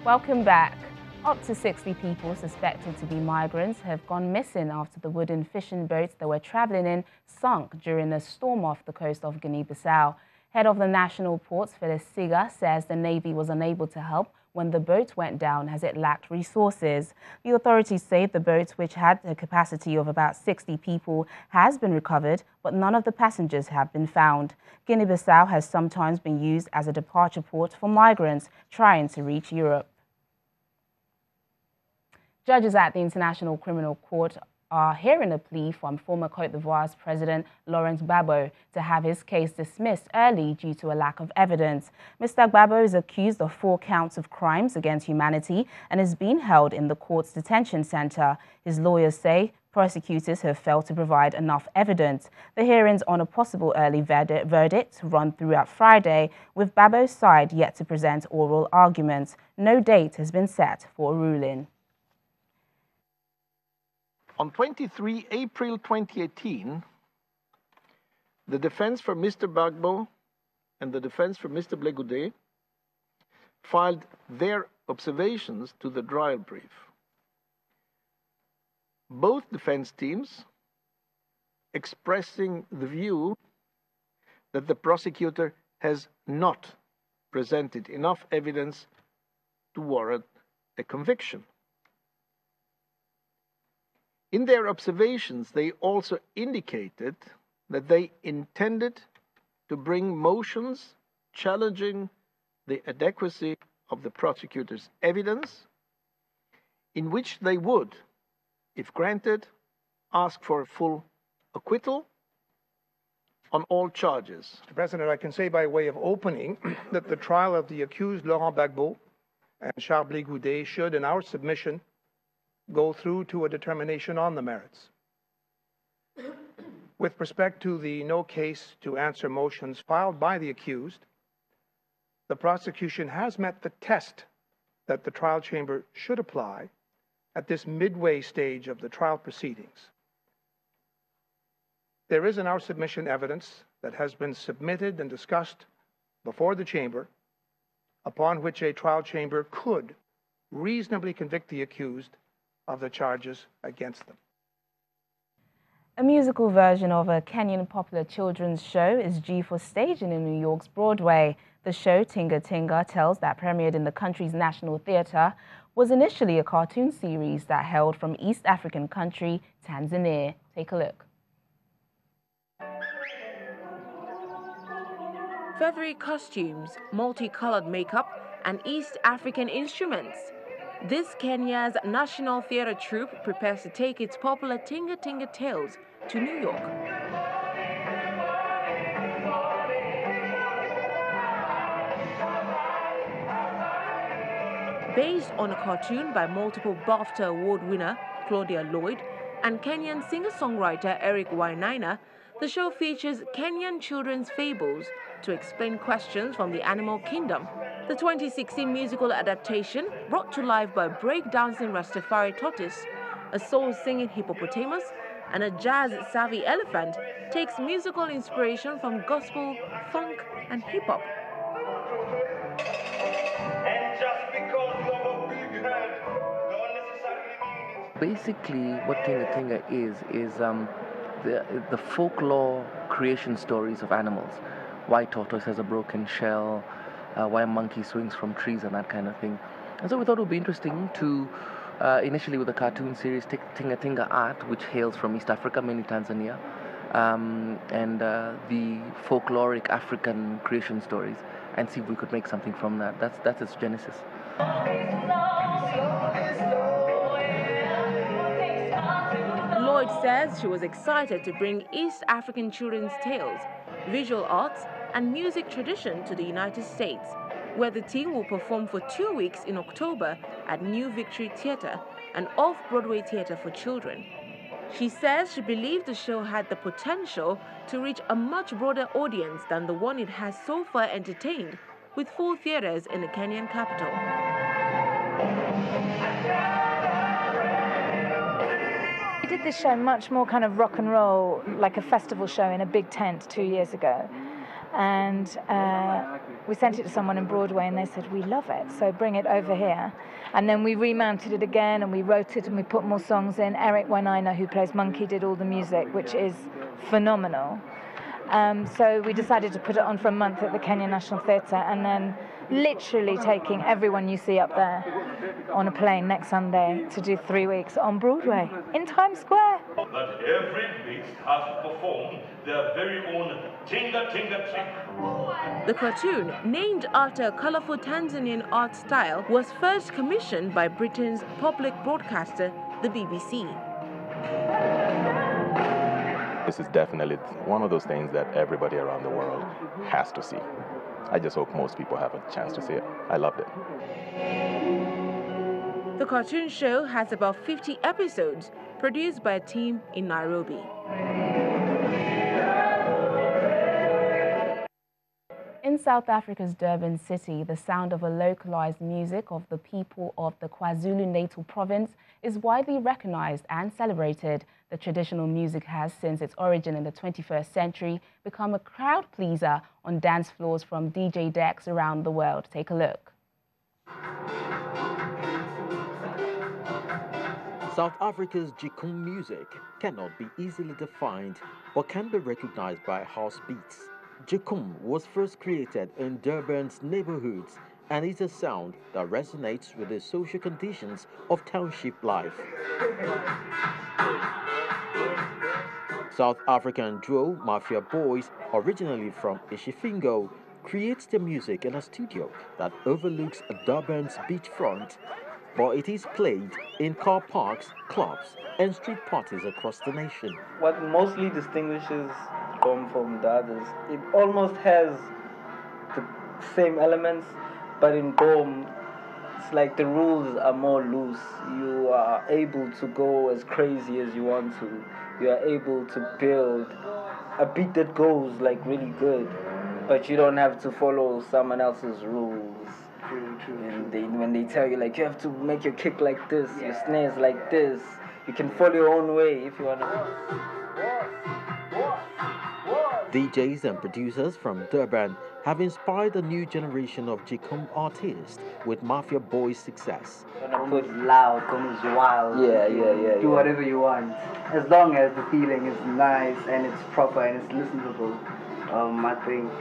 Welcome back. Up to 60 people suspected to be migrants have gone missing after the wooden fishing boats they were traveling in sunk during a storm off the coast of Guinea-Bissau. Head of the National Ports, Phyllis Siga, says the Navy was unable to help when the boat went down as it lacked resources. The authorities say the boat, which had a capacity of about 60 people, has been recovered, but none of the passengers have been found. Guinea-Bissau has sometimes been used as a departure port for migrants trying to reach Europe. Judges at the International Criminal Court are hearing a plea from former Côte d'Ivoire's President Laurent Gbagbo to have his case dismissed early due to a lack of evidence. Mr. Gbagbo is accused of 4 counts of crimes against humanity and is being held in the court's detention center. His lawyers say prosecutors have failed to provide enough evidence. The hearings on a possible early verdict run throughout Friday, with Gbagbo's side yet to present oral arguments. No date has been set for a ruling. On 23 April 2018, the defense for Mr. Gbagbo and the defense for Mr. Blegude filed their observations to the trial brief. Both defense teams expressing the view that the prosecutor has not presented enough evidence to warrant a conviction. In their observations, they also indicated that they intended to bring motions challenging the adequacy of the prosecutor's evidence, in which they would, if granted, ask for a full acquittal on all charges. Mr. President, I can say by way of opening that the trial of the accused Laurent Gbagbo and Charles Blegude should, in our submission, go through to a determination on the merits. With respect to the no case to answer motions filed by the accused, the prosecution has met the test that the trial chamber should apply at this midway stage of the trial proceedings. There is in our submission evidence that has been submitted and discussed before the chamber upon which a trial chamber could reasonably convict the accused of the charges against them. A musical version of a Kenyan popular children's show is due for staging in New York's Broadway. The show, Tinga Tinga Tells, that premiered in the country's National Theatre, was initially a cartoon series that hailed from East African country, Tanzania. Take a look. Feathery costumes, multicolored makeup, and East African instruments. This Kenya's national theatre troupe prepares to take its popular Tinga Tinga Tales to New York. Based on a cartoon by multiple BAFTA Award winner Claudia Lloyd and Kenyan singer-songwriter Eric Wainaina, the show features Kenyan children's fables to explain questions from the animal kingdom. The 2016 musical adaptation, brought to life by break-dancing Rastafari tortoise, a soul-singing hippopotamus, and a jazz-savvy elephant, takes musical inspiration from gospel, funk, and hip-hop. Basically, what Tinga Tinga is the folklore creation stories of animals. Why tortoise has a broken shell, why a monkey swings from trees and that kind of thing. And so we thought it would be interesting to, initially with a cartoon series, take Tinga Tinga art, which hails from East Africa, mainly Tanzania, and the folkloric African creation stories, and see if we could make something from that. That's its genesis. Lloyd says she was excited to bring East African children's tales, visual arts, and music tradition to the United States, where the team will perform for 2 weeks in October at New Victory Theatre, an off-Broadway theatre for children. She says she believed the show had the potential to reach a much broader audience than the one it has so far entertained, with 4 theatres in the Kenyan capital. We did this show much more kind of rock and roll, like a festival show in a big tent 2 years ago. and we sent it to someone in Broadway, and they said, we love it, so bring it over here. And then we remounted it again, and we wrote it, and we put more songs in. Eric Wainaina, who plays Monkey, did all the music, which is phenomenal. So we decided to put it on for a month at the Kenyan National Theatre, and then literally taking everyone you see up there on a plane next Sunday to do 3 weeks on Broadway in Times Square. That every beast has to perform their very own tinga tinga trick. The cartoon, named after a colourful Tanzanian art style, was first commissioned by Britain's public broadcaster, the BBC. This is definitely one of those things that everybody around the world has to see. I just hope most people have a chance to see it. I loved it. The cartoon show has about 50 episodes, produced by a team in Nairobi. In South Africa's Durban city, the sound of a localized music of the people of the KwaZulu-Natal province is widely recognized and celebrated. The traditional music has, since its origin in the 21st century, become a crowd pleaser on dance floors from DJ decks around the world. Take a look. South Africa's Jikum music cannot be easily defined, but can be recognized by house beats. Jikum was first created in Durban's neighborhoods and is a sound that resonates with the social conditions of township life. South African duo Mafia Boys, originally from Ishifingo, creates their music in a studio that overlooks Durban's beachfront, but it is played in car parks, clubs, and street parties across the nation. What mostly distinguishes Gom from the others, it almost has the same elements, but in Gom, it's like the rules are more loose. You are able to go as crazy as you want to. You are able to build a beat that goes like really good, but you don't have to follow someone else's rules. And when they tell you like you have to make your kick like this, your snares like this, you can follow your own way if you want to. DJs and producers from Durban have inspired a new generation of Jikum artists with Mafia Boys' success. Put loud, comes wild. Yeah. Do whatever you want, as long as the feeling is nice and it's proper and it's listenable. I think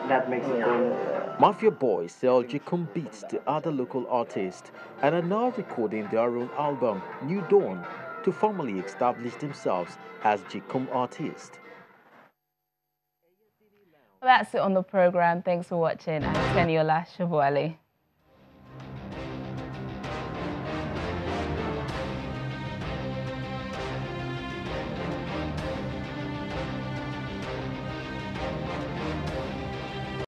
that makes it good. Mafia Boys sell Jikum beats to other local artists and are now recording their own album, New Dawn, to formally establish themselves as Jikum artists. Well, that's it on the program. Thanks for watching. I'm Teniola Shabuali.